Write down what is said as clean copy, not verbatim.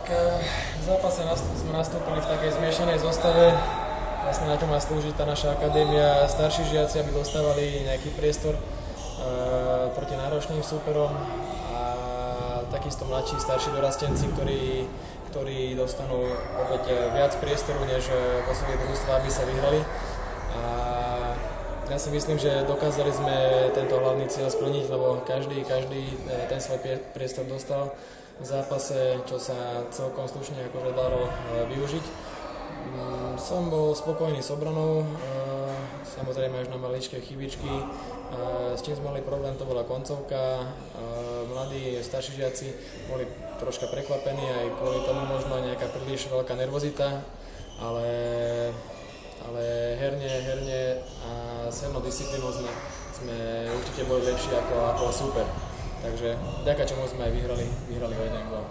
V zápase sme nastúpili v takej zmiešanej zostave. Vlastne na to má slúžiť tá naša akadémia, starší žiaci, aby dostávali nejaký priestor proti náročným súperom a takisto mladší, starší dorastenci, ktorí dostanú opäť viac priestoru než vo svojich družstvách, aby sa vyhrali. A ja si myslím, že dokázali sme tento hlavný cieľ splniť, lebo každý ten svoj priestor dostal v zápase, čo sa celkom slušne akože dalo využiť. Som bol spokojný s obranou, samozrejme až na maličké chybičky. S čím sme mali problém, to bola koncovka. Mladí, starší žiaci boli troška prekvapení, aj kvôli tomu možno nejaká príliš veľká nervozita, ale herne a s hernou disciplínou sme určite boli lepší ako super. Takže vďaka čomu sme aj vyhrali o jeden gól.